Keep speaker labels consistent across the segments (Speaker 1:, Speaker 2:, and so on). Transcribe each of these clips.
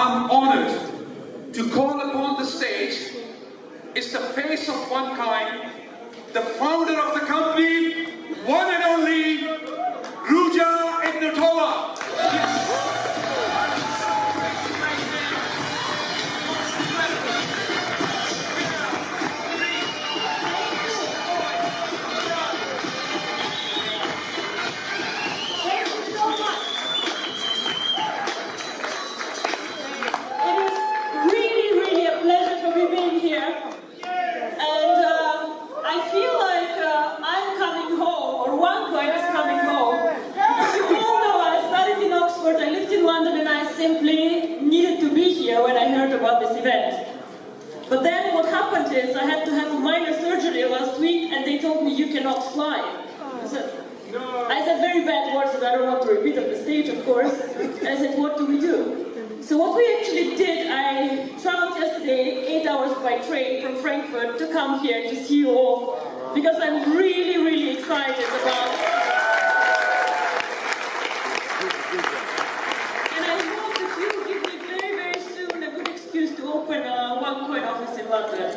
Speaker 1: I'm honored to call upon the stage is the face of one kind, the founder of the company, one and only Ruja Ignatova.
Speaker 2: Simply needed to be here when I heard about this event. But then what happened is I had to have a minor surgery last week and they told me you cannot fly. I said very bad words that I don't want to repeat on the stage, of course. And I said, what do we do? So what we actually did, I traveled yesterday 8 hours by train from Frankfurt to come here to see you all because I'm really, really excited about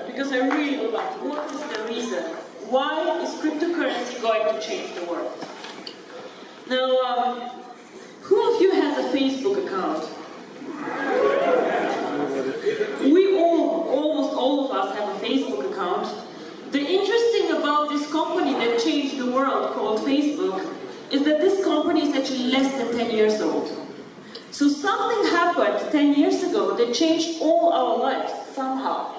Speaker 2: because I really would like to. What is the reason? Why is cryptocurrency going to change the world? Now, who of you has a Facebook account? We all, almost all of us have a Facebook account. The interesting about this company that changed the world called Facebook is that this company is actually less than 10 years old. So something happened 10 years ago that changed all our lives somehow.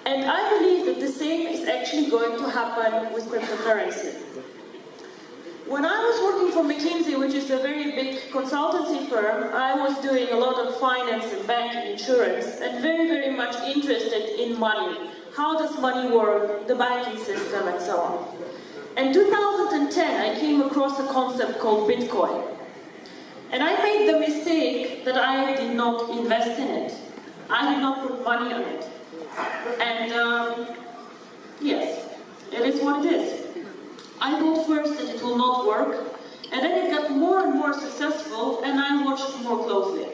Speaker 2: And I believe that the same is actually going to happen with cryptocurrency. When I was working for McKinsey, which is a very big consultancy firm, I was doing a lot of finance and banking, insurance, and very, very much interested in money. How does money work, the banking system, and so on. In 2010, I came across a concept called Bitcoin. And I made the mistake that I did not invest in it. I did not put money on it. And yes, it is what it is. I thought first that it will not work, and then it got more and more successful, and I watched more closely.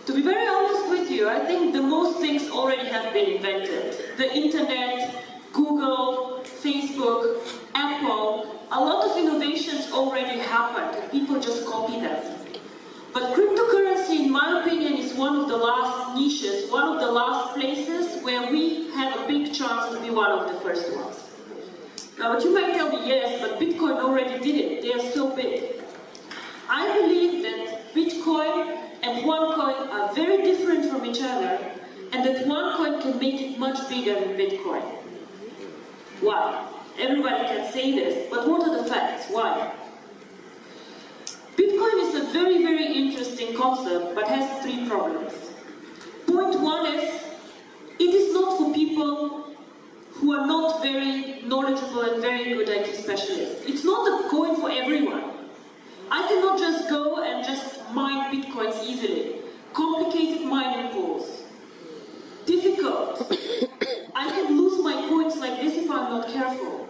Speaker 2: To be very honest with you, I think the most things already have been invented. The internet, Google, Facebook, Apple, a lot of innovations already happened, and people just copy them. But cryptocurrency, in my opinion, is one of the last niches, one of the last places where we have a big chance to be one of the first ones. Now, but you might tell me, yes, but Bitcoin already did it. They are so big. I believe that Bitcoin and OneCoin are very different from each other, and that OneCoin can make it much bigger than Bitcoin. Why? Everybody can say this, but what are the facts? Why? Bitcoin is a very, very interesting concept, but has three problems. Point one is, it is not for people who are not very knowledgeable and very good IT specialists. It's not a coin for everyone. I cannot just go and just mine Bitcoins easily. Complicated mining pools. Difficult. I can lose my coins like this if I'm not careful.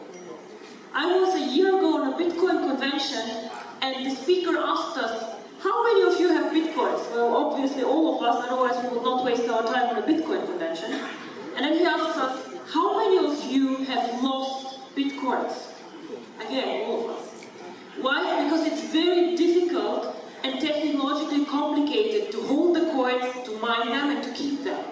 Speaker 2: I was a year ago on a Bitcoin convention, and the speaker asked us, how many of you have Bitcoins? Well, obviously all of us, otherwise we would not waste our time on a Bitcoin convention. And then he asked us, how many of you have lost Bitcoins? Again, all of us. Why? Because it's very difficult and technologically complicated to hold the coins, to mine them, and to keep them.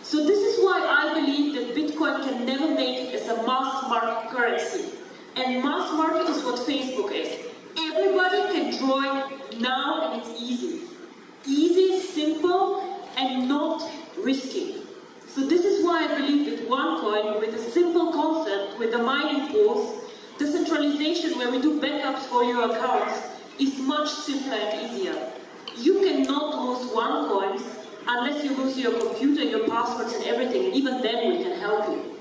Speaker 2: So this is why I believe that Bitcoin can never make it as a mass market currency. And mass market is what Facebook is. Everybody can join now, and it's easy. Easy, simple, and not risky. So this is why I believe that OneCoin, with a simple concept, with the mining pools, decentralization where we do backups for your accounts, is much simpler and easier. You cannot lose OneCoins unless you lose your computer, your passwords, and everything, and even then we can help you.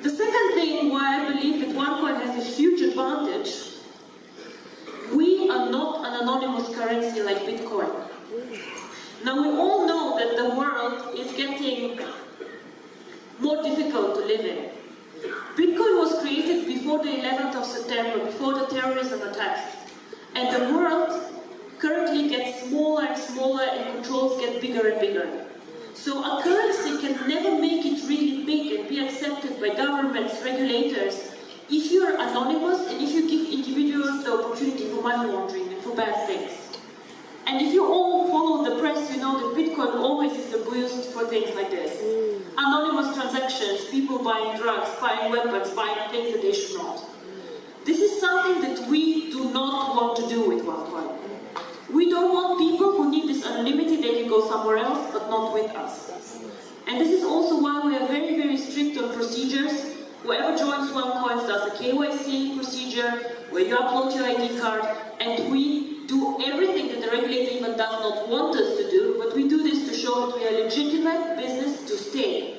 Speaker 2: The second thing why I believe that OneCoin has a huge advantage, we are not an anonymous currency like Bitcoin. Now we all know that the world is getting more difficult to live in. Bitcoin was created before the 11th of September, before the terrorism attacks. And the world currently gets smaller and smaller and controls get bigger and bigger. So a currency can never make it really big and be accepted by governments, regulators, if you are anonymous and if you give individuals the opportunity for money laundering and for bad things. And if you all follow the press, you know that Bitcoin always is abused for things like this. Anonymous transactions, people buying drugs, buying weapons, buying things that they should not. This is something that we do not want to do with OneCoin. We don't want people who need this anonymity, they can go somewhere else, but not with us. And this is also why we are very, very strict on procedures. Whoever joins OneCoin does a KYC procedure, where you upload your ID card, and we do everything that the regulator even does not want us to do, but we do this to show that we are a legitimate business to stay.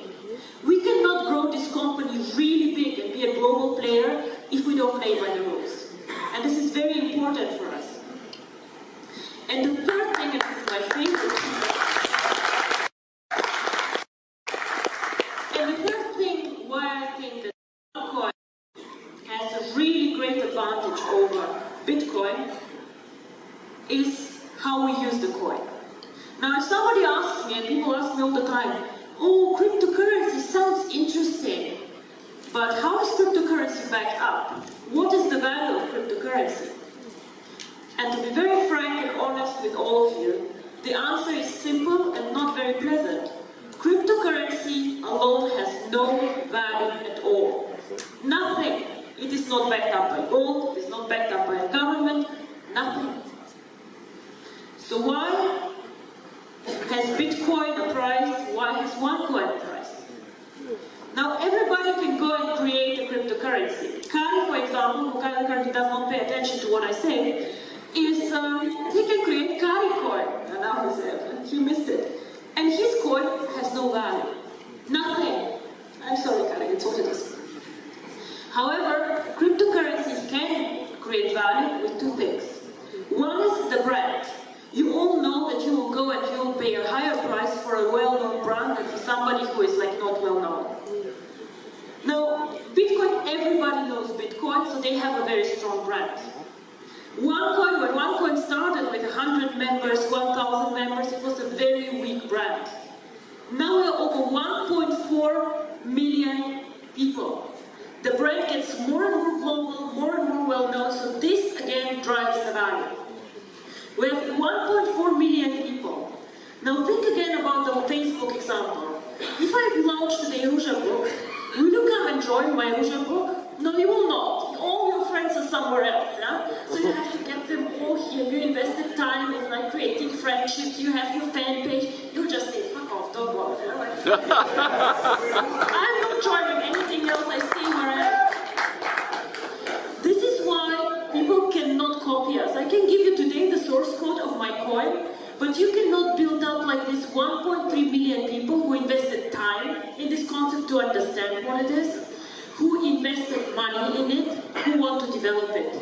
Speaker 2: We cannot grow this company really big and be a global player if we don't play by the rules. And this is very important for us. And the third thing, and this is my favorite, and the third thing why I think that OneCoin has a really great advantage over Bitcoin is how we use the coin. Now if somebody asks me, and people ask me all the time, oh, cryptocurrency sounds interesting, but how is cryptocurrency backed up? What is the value of cryptocurrency? And to be very frank and honest with all of you, the answer is simple and not very pleasant. Cryptocurrency alone has no value at all. Nothing. It is not backed up by gold, it is not backed up by a government, nothing. So why has Bitcoin a price? Why has OneCoin a price? Now everybody can go and create a cryptocurrency. Kari, for example, who currently does not pay attention to what I say, is he can create Kari coin. And now he missed it. And his coin has no value. Nothing. I'm sorry, Kari, it's what it is. However, cryptocurrency can create value with two things. One is the brand. You all know that you will go and you will pay a higher price for a well-known brand than for somebody who is like not well-known. Now, Bitcoin, everybody knows Bitcoin, so they have a very strong brand. OneCoin, when OneCoin started with 100 members, 1,000 members, it was a very weak brand. Now we are over 1.4 million people. The brand gets more and more global, more and more well-known, so this again drives the value. We have 1.4 million people. Now think again about the Facebook example. If I launch today Ruja book, will you come and join my Ruja book? No, you will not. All your friends are somewhere else, yeah? So you have to get them all here. You invested time in like creating friendships, you have your fan page, you'll just say, fuck off, don't bother. Yeah? Like, I'm not joining anything else, I stay where I am. This is why people cannot copy us. I can give you today the source code of my coin, but you cannot build up like this 1.3 million people who invested time in this concept to understand what it is, who invested money in it, who want to develop it.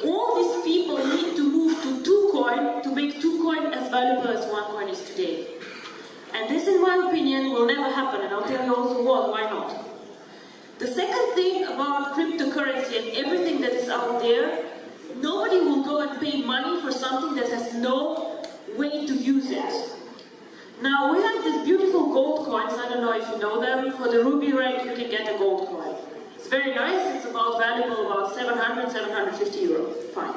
Speaker 2: All these people need to move to 2Coin to make 2Coin as valuable as OneCoin is today. And this, in my opinion, will never happen, and I'll tell you also why not. The second thing about cryptocurrency and everything that is out there, nobody will go and pay money for something that has no way to use it. Now, we have these beautiful gold coins, I don't know if you know them. For the ruby rank, you can get a gold coin. It's very nice, it's valuable about 700, 750 euro. Fine.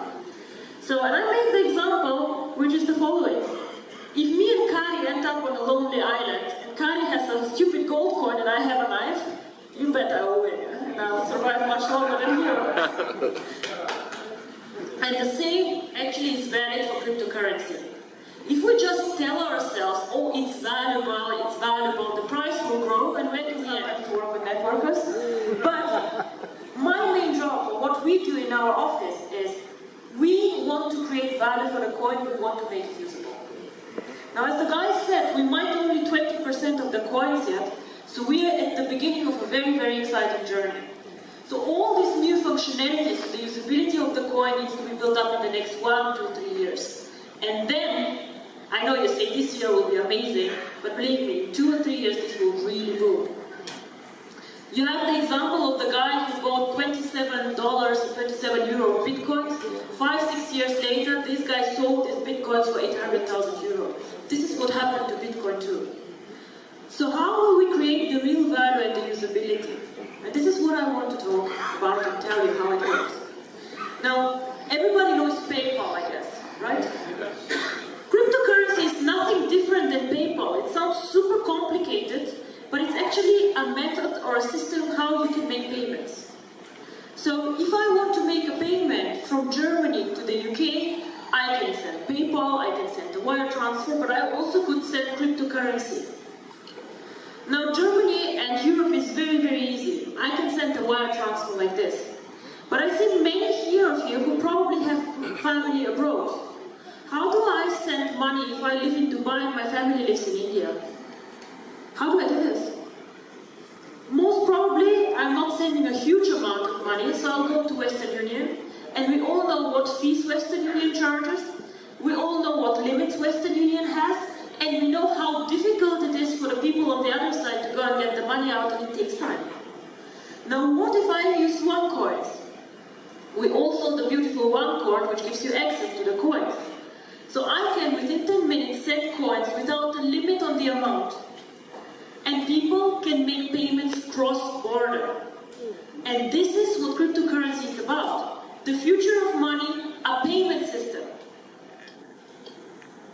Speaker 2: So, and I made the example, which is the following. If me and Kari end up on a lonely island, and Kari has a stupid gold coin and I have a knife, you bet I will win, and I'll survive much longer than you. And the same actually is valid for cryptocurrency. If we just tell ourselves, oh, it's valuable, the price will grow, and when do we have to work with networkers? But my main job, or what we do in our office, is we want to create value for the coin, we want to make it usable. Now, as the guy said, we might only 20% of the coins yet, so we are at the beginning of a very, very exciting journey. So all these new functionalities, the usability of the coin needs to be built up in the next 1 to 3 years. And then, I know you say this year will be amazing, but believe me, in 2 or 3 years this will really boom. You have the example of the guy who bought $27 or 27 euro bitcoins. 5-6 years later, this guy sold his bitcoins for 800,000 euro. This is what happened to Bitcoin too. So how will we create the real value and the usability? And this is what I want to talk about and tell you how it works. Now, everybody knows PayPal, I guess, right? Cryptocurrency is nothing different than PayPal. It sounds super complicated, but it's actually a method or a system how you can make payments. So if I want to make a payment from Germany to the UK, I can send PayPal, I can send a wire transfer, but I also could send cryptocurrency. Now Germany and Europe is very, very easy. I can send a wire transfer like this. But I think many here of you who probably have family abroad. How do I send money if I live in Dubai and my family lives in India? How do I do this? Most probably, I'm not sending a huge amount of money, so I'll go to Western Union. And we all know what fees Western Union charges. We all know what limits Western Union has. And we know how difficult it is for the people on the other side to go and get the money out, and it takes time. Now, what if I use OneCoins? We all saw the beautiful OneCoin, which gives you access to the coins. So I can, within 10 minutes, send coins without a limit on the amount. And people can make payments cross-border. And this is what cryptocurrency is about. The future of money, a payment system.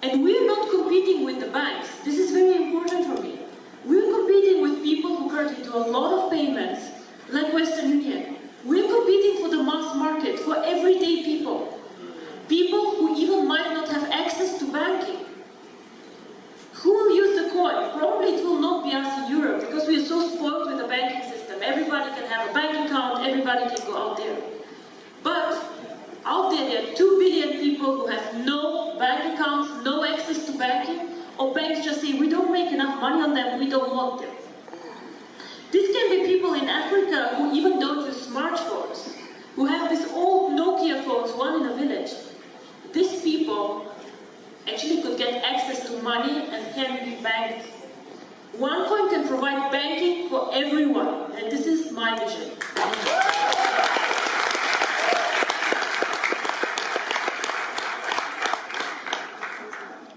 Speaker 2: And we're not competing with the banks. This is very important for me. We're competing with people who currently do a lot of payments, like Western Union. We're competing for the mass market, for everyday people. People who even might not have access to banking. Who will use the coin? Probably it will not be us in Europe, because we are so spoiled with the banking system. Everybody can have a bank account, everybody can go out there. But out there are 2 billion people who have no bank accounts, no access to banking, or banks just say, we don't make enough money on them, we don't want them. This can be people in Africa who even don't use smartphones, who have these old Nokia phones, one in a village. These people actually could get access to money and can be banked. OneCoin can provide banking for everyone, and this is my vision.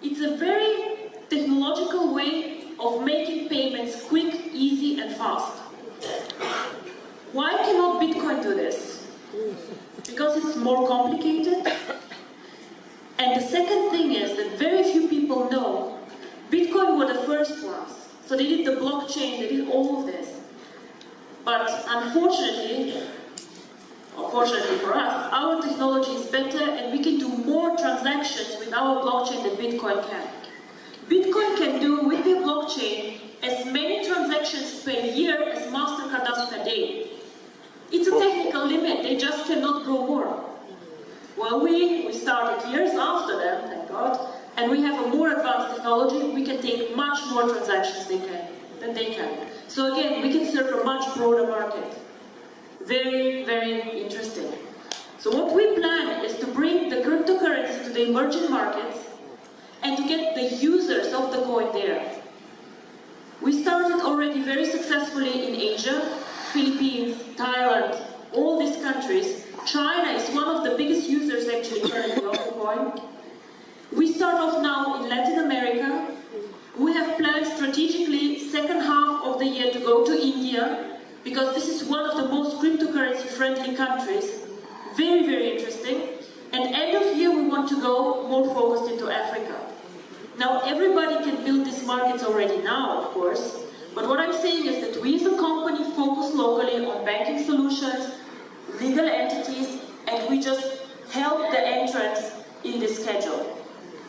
Speaker 2: It's a very technological way of making payments quick, easy, and fast. Why cannot Bitcoin do this? Because it's more complicated. And the second thing is that very few people know Bitcoin were the first ones. So they did the blockchain, they did all of this. But unfortunately, or fortunately for us, our technology is better and we can do more transactions with our blockchain than Bitcoin can. Bitcoin can do with the blockchain as many transactions per year as MasterCard does per day. It's a technical limit, they just cannot grow more. Well, we started years after them, thank God, and we have a more advanced technology. We can take much more transactions than they can. So again, we can serve a much broader market. Very, very interesting. So what we plan is to bring the cryptocurrency to the emerging markets and to get the users of the coin there. We started already very successfully in Asia, Philippines, Thailand, all these countries. China is one of the biggest users actually currently of the coin. We start off now in Latin America. We have planned strategically second half of the year to go to India, because this is one of the most cryptocurrency friendly countries. Very, very interesting. And end of year we want to go more focused into Africa. Now everybody can build these markets already now, of course. But what I'm saying is that we as a company focus locally on banking solutions, legal entities, and we just help the entrance in this schedule.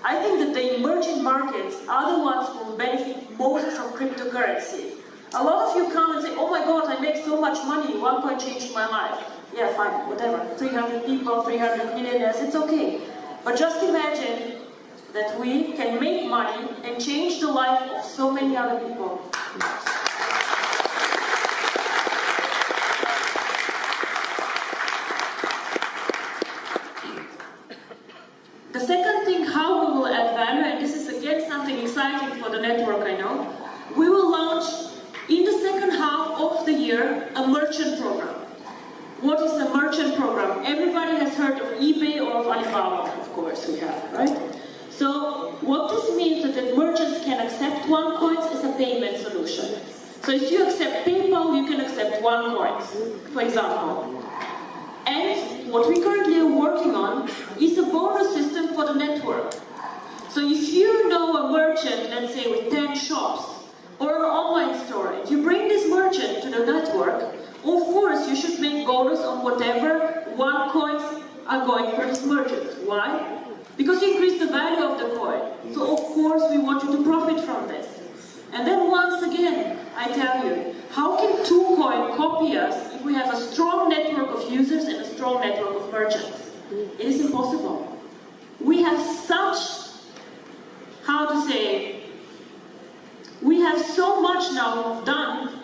Speaker 2: I think that the emerging markets are the ones who will benefit most from cryptocurrency. A lot of you come and say, oh my God, I make so much money, OneCoin changed my life. Yeah, fine, whatever, 300 people, 300 millionaires, it's okay. But just imagine that we can make money and change the life of so many other people. The second thing, how we will add value, and this is again something exciting for the network, I know, we will launch in the second half of the year a merchant program. What is a merchant program? Everybody has heard of eBay or of Alibaba, of course we have, right? So what this means is that merchants can accept OneCoins as a payment solution. So if you accept PayPal, you can accept OneCoins, for example. And what we currently are working on is a bonus system for the network. So if you know a merchant, let's say with 10 shops, or an online store, if you bring this merchant to the network, of course you should make bonus on whatever OneCoins are going for this merchant. Why? Because you increase the value of the coin. So of course we want you to profit from this. And then once again, I tell you, how can 2Coin copy us if we have a strong network of users and a strong network of merchants? It is impossible. We have such, how to say, we have so much now done.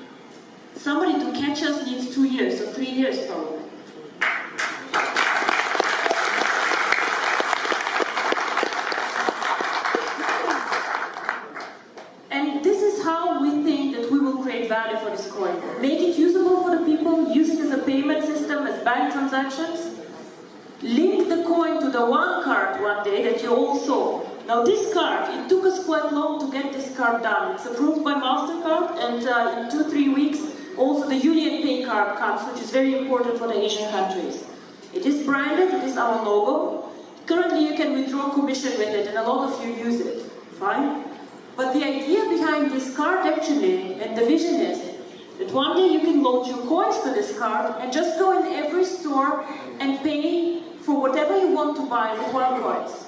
Speaker 2: Somebody to catch us needs 2 years, or 3 years probably. And this is how we think that we will create value for this coin. Make it usable for the people, use it as a payment system, as bank transactions. Link the coin to the one card one day that you all saw. Now this card, it took us quite long to get this card done. It's approved by MasterCard, and in 2-3 weeks also the Union Pay card comes, which is very important for the Asian countries. It is branded, it is our logo. Currently you can withdraw commission with it, and a lot of you use it. Fine. But the idea behind this card actually, and the vision is, that one day you can load your coins to this card and just go in every store and pay for whatever you want to buy with OneCoins.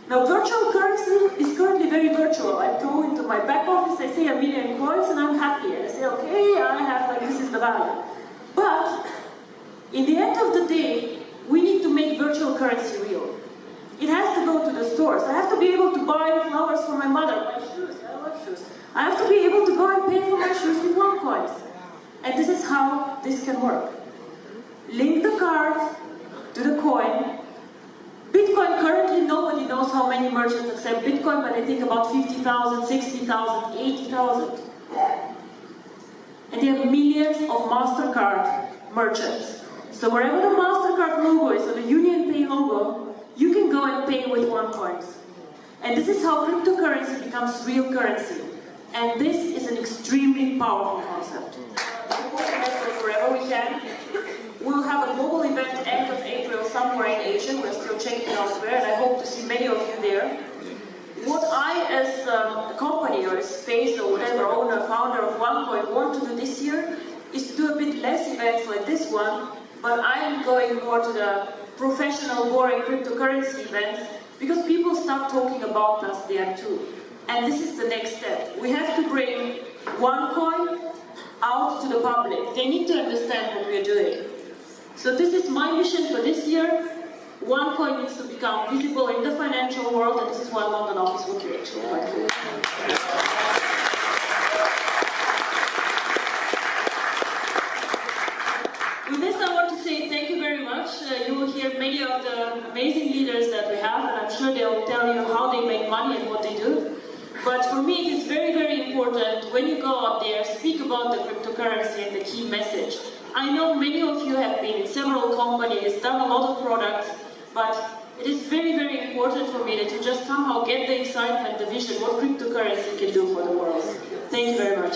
Speaker 2: Now virtual currency is currently very virtual. I go into my back office, I say 1 million coins and I'm happy. I say, okay, I have, like, this is the value. But in the end of the day, we need to make virtual currency real. It has to go to the stores. I have to be able to buy flowers for my mother, my shoes, I love shoes. I have to be able to go and pay for my shoes with OneCoins. And this is how this can work. Link the card to the coin. Bitcoin, currently nobody knows how many merchants accept Bitcoin, but I think about 50,000, 60,000, 80,000. And there are millions of MasterCard merchants. So wherever the MasterCard logo is, or the Union Pay logo, you can go and pay with OneCoins. And this is how cryptocurrency becomes real currency. And this is an extremely powerful concept. Wherever we can. We'll have a global event end of April somewhere in Asia. We're still checking elsewhere, and I hope to see many of you there. What I, as a company or as face or whatever owner, founder of OneCoin, want to do this year is to do a bit less events like this one, but I'm going more to the professional, boring cryptocurrency events because people start talking about us there too. And this is the next step. We have to bring OneCoin out to the public. They need to understand what we're doing. So this is my mission for this year. OneCoin needs to become visible in the financial world, and this is why London office will be actually quite cool. With this, I want to say thank you very much. You will hear many of the amazing leaders that we have, and I'm sure they will tell you how they make money and what they do. But for me, it is very, very important when you go out there, speak about the cryptocurrency and the key message. I know many of you have been in several companies, done a lot of products, but it is very, very important for me that you just somehow get the excitement, the vision, what cryptocurrency can do for the world. Thank you very much.